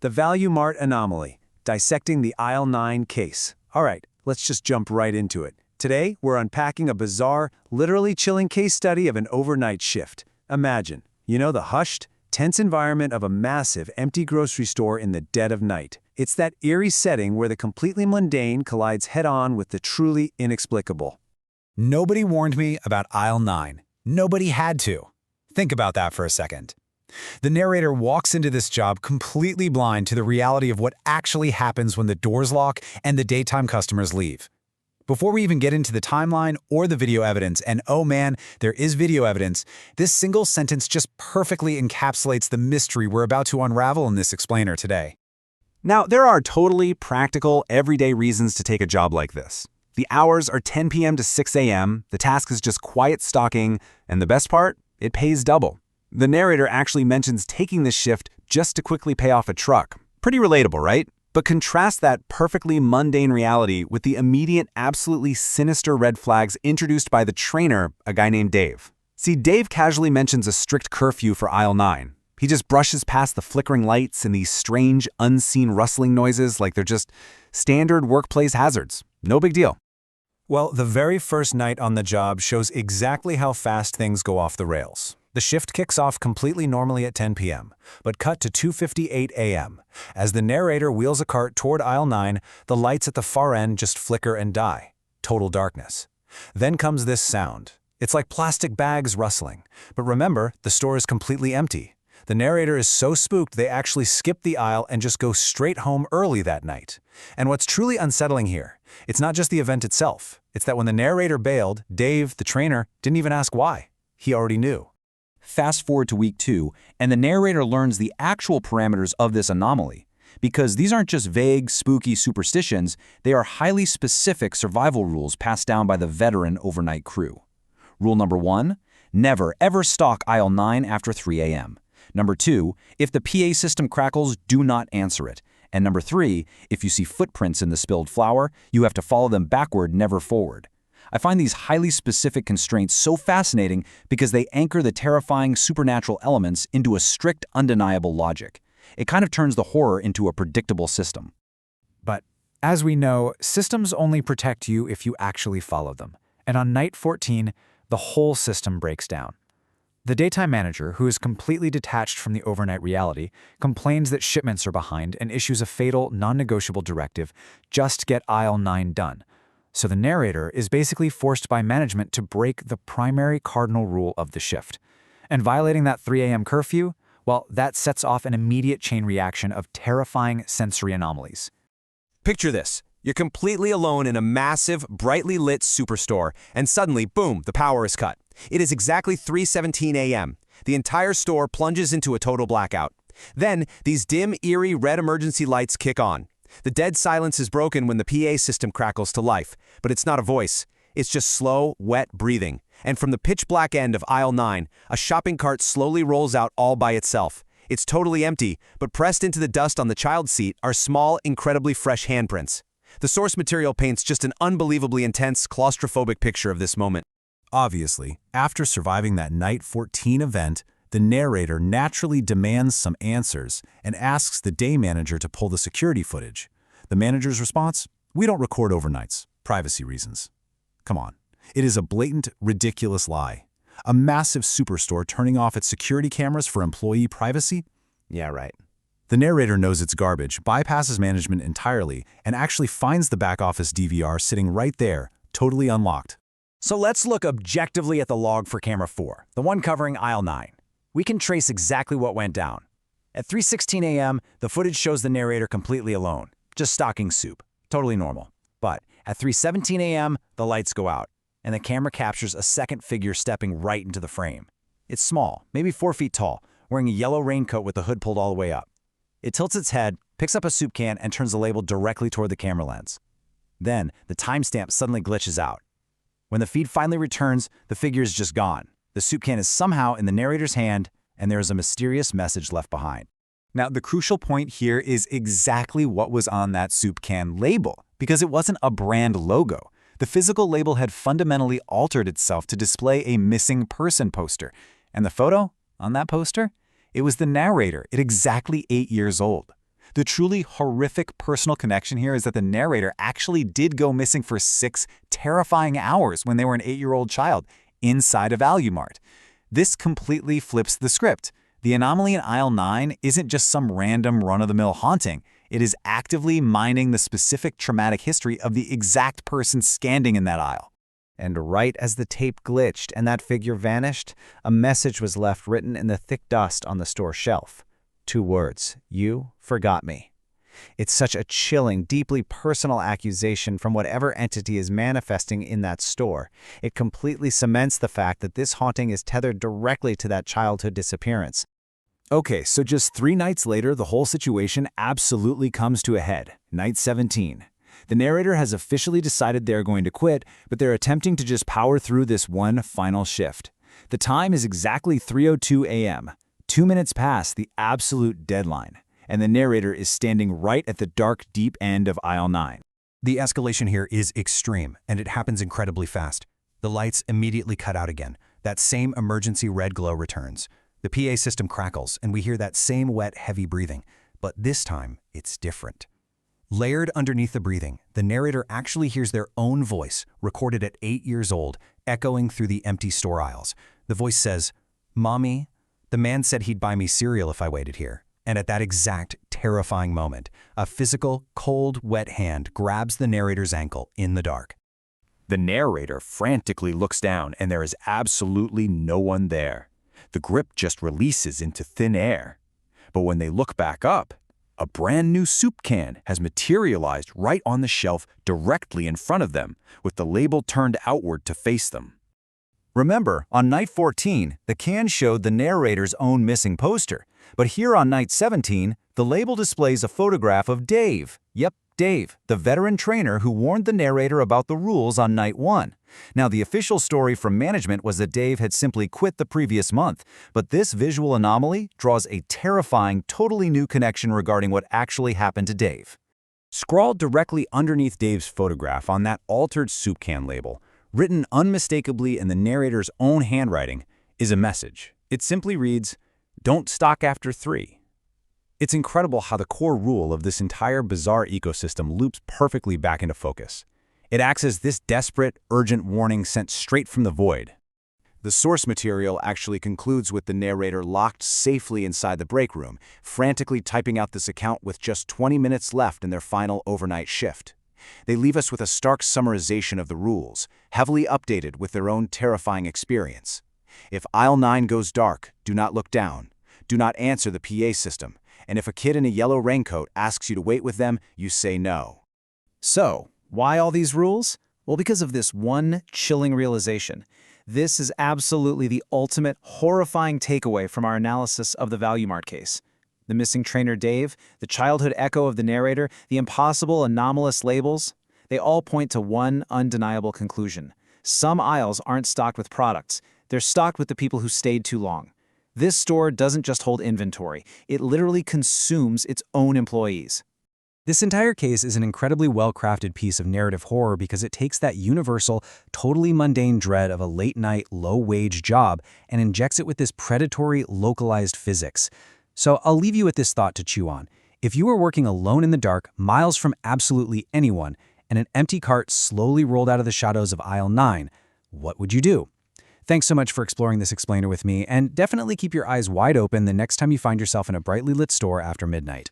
The Valuemart Anomaly, dissecting the aisle 9 case. All right, let's just jump right into it. Today, we're unpacking a bizarre, literally chilling case study of an overnight shift. Imagine, the hushed, tense environment of a massive, empty grocery store in the dead of night. It's that eerie setting where the completely mundane collides head-on with the truly inexplicable. Nobody warned me about aisle 9. Nobody had to. Think about that for a second. The narrator walks into this job completely blind to the reality of what actually happens when the doors lock and the daytime customers leave. Before we even get into the timeline or the video evidence, and oh man, there is video evidence, this single sentence just perfectly encapsulates the mystery we're about to unravel in this explainer today. Now, there are totally practical, everyday reasons to take a job like this. The hours are 10 p.m. to 6 a.m., the task is just quiet stocking, and the best part? It pays double. The narrator actually mentions taking this shift just to quickly pay off a truck. Pretty relatable, right? But contrast that perfectly mundane reality with the immediate, absolutely sinister red flags introduced by the trainer, a guy named Dave. See, Dave casually mentions a strict curfew for aisle 9. He just brushes past the flickering lights and these strange, unseen rustling noises like they're just standard workplace hazards. No big deal. Well, the very first night on the job shows exactly how fast things go off the rails. The shift kicks off completely normally at 10 p.m., but cut to 2:58 a.m. As the narrator wheels a cart toward aisle 9, the lights at the far end just flicker and die. Total darkness. Then comes this sound. It's like plastic bags rustling. But remember, the store is completely empty. The narrator is so spooked they actually skip the aisle and just go straight home early that night. And what's truly unsettling here, it's not just the event itself. It's that when the narrator bailed, Dave, the trainer, didn't even ask why. He already knew. Fast forward to week 2, and the narrator learns the actual parameters of this anomaly. Because these aren't just vague, spooky superstitions, they are highly specific survival rules passed down by the veteran overnight crew. Rule number 1, never ever stock aisle 9 after 3 a.m. Number 2, if the PA system crackles, do not answer it. And number 3, if you see footprints in the spilled flour, you have to follow them backward, never forward. I find these highly specific constraints so fascinating because they anchor the terrifying supernatural elements into a strict, undeniable logic. It kind of turns the horror into a predictable system. But as we know, systems only protect you if you actually follow them. And on night 14, the whole system breaks down. The daytime manager, who is completely detached from the overnight reality, complains that shipments are behind and issues a fatal, non-negotiable directive: just get aisle 9 done. So the narrator is basically forced by management to break the primary cardinal rule of the shift. And violating that 3 a.m. curfew, well, that sets off an immediate chain reaction of terrifying sensory anomalies. Picture this. You're completely alone in a massive, brightly lit superstore, and suddenly, boom, the power is cut. It is exactly 3:17 a.m. The entire store plunges into a total blackout. Then, these dim, eerie red emergency lights kick on. The dead silence is broken when the PA system crackles to life, but it's not a voice. It's just slow, wet breathing. And from the pitch-black end of aisle 9, a shopping cart slowly rolls out all by itself. It's totally empty, but pressed into the dust on the child's seat are small, incredibly fresh handprints. The source material paints just an unbelievably intense, claustrophobic picture of this moment. Obviously, after surviving that night 14 event, the narrator naturally demands some answers and asks the day manager to pull the security footage. The manager's response? We don't record overnights. Privacy reasons. Come on. It is a blatant, ridiculous lie. A massive superstore turning off its security cameras for employee privacy? Yeah, right. The narrator knows it's garbage, bypasses management entirely, and actually finds the back office DVR sitting right there, totally unlocked. So let's look objectively at the log for camera 4, the one covering aisle 9. We can trace exactly what went down. At 3:16 a.m., the footage shows the narrator completely alone, just stocking soup. Totally normal. But at 3:17 a.m., the lights go out, and the camera captures a second figure stepping right into the frame. It's small, maybe 4 feet tall, wearing a yellow raincoat with the hood pulled all the way up. It tilts its head, picks up a soup can, and turns the label directly toward the camera lens. Then, the timestamp suddenly glitches out. When the feed finally returns, the figure is just gone. The soup can is somehow in the narrator's hand, and there is a mysterious message left behind. Now, the crucial point here is exactly what was on that soup can label, because it wasn't a brand logo. The physical label had fundamentally altered itself to display a missing person poster. And the photo on that poster? It was the narrator at exactly 8 years old. The truly horrific personal connection here is that the narrator actually did go missing for 6 terrifying hours when they were an 8-year-old child inside a Valuemart. This completely flips the script. The anomaly in aisle 9 isn't just some random run-of-the-mill haunting. It is actively mining the specific traumatic history of the exact person standing in that aisle. And right as the tape glitched and that figure vanished, a message was left written in the thick dust on the store shelf. 2 words: "You forgot me." It's such a chilling, deeply personal accusation from whatever entity is manifesting in that store. It completely cements the fact that this haunting is tethered directly to that childhood disappearance. Okay, so just 3 nights later, the whole situation absolutely comes to a head. Night 17. The narrator has officially decided they're going to quit, but they're attempting to just power through this one final shift. The time is exactly 3:02 a.m., 2 minutes past the absolute deadline, and the narrator is standing right at the dark, deep end of aisle 9. The escalation here is extreme, and it happens incredibly fast. The lights immediately cut out again. That same emergency red glow returns. The PA system crackles, and we hear that same wet, heavy breathing. But this time, it's different. Layered underneath the breathing, the narrator actually hears their own voice, recorded at 8 years old, echoing through the empty store aisles. The voice says, "Mommy, the man said he'd buy me cereal if I waited here." And at that exact, terrifying moment, a physical, cold, wet hand grabs the narrator's ankle in the dark. The narrator frantically looks down, and there is absolutely no one there. The grip just releases into thin air. But when they look back up, a brand new soup can has materialized right on the shelf directly in front of them, with the label turned outward to face them. Remember, on night 14, the can showed the narrator's own missing poster. But here on night 17, the label displays a photograph of Dave. Yep, Dave, the veteran trainer who warned the narrator about the rules on night 1. Now, the official story from management was that Dave had simply quit the previous month, but this visual anomaly draws a terrifying, totally new connection regarding what actually happened to Dave. Scrawled directly underneath Dave's photograph on that altered soup can label, written unmistakably in the narrator's own handwriting, is a message. It simply reads, "Don't stock after 3. It's incredible how the core rule of this entire bizarre ecosystem loops perfectly back into focus. It acts as this desperate, urgent warning sent straight from the void. The source material actually concludes with the narrator locked safely inside the break room, frantically typing out this account with just 20 minutes left in their final overnight shift. They leave us with a stark summarization of the rules, heavily updated with their own terrifying experience. If aisle 9 goes dark, do not look down. Do not answer the PA system. And if a kid in a yellow raincoat asks you to wait with them, you say no." So, why all these rules? Well, because of this one chilling realization. This is absolutely the ultimate horrifying takeaway from our analysis of the Valuemart case. The missing trainer Dave, the childhood echo of the narrator, the impossible anomalous labels, they all point to one undeniable conclusion. Some aisles aren't stocked with products. They're stocked with the people who stayed too long. This store doesn't just hold inventory. It literally consumes its own employees. This entire case is an incredibly well-crafted piece of narrative horror because it takes that universal, totally mundane dread of a late-night, low-wage job and injects it with this predatory, localized physics. So I'll leave you with this thought to chew on. If you were working alone in the dark, miles from absolutely anyone, and an empty cart slowly rolled out of the shadows of aisle 9, what would you do? Thanks so much for exploring this explainer with me, and definitely keep your eyes wide open the next time you find yourself in a brightly lit store after midnight.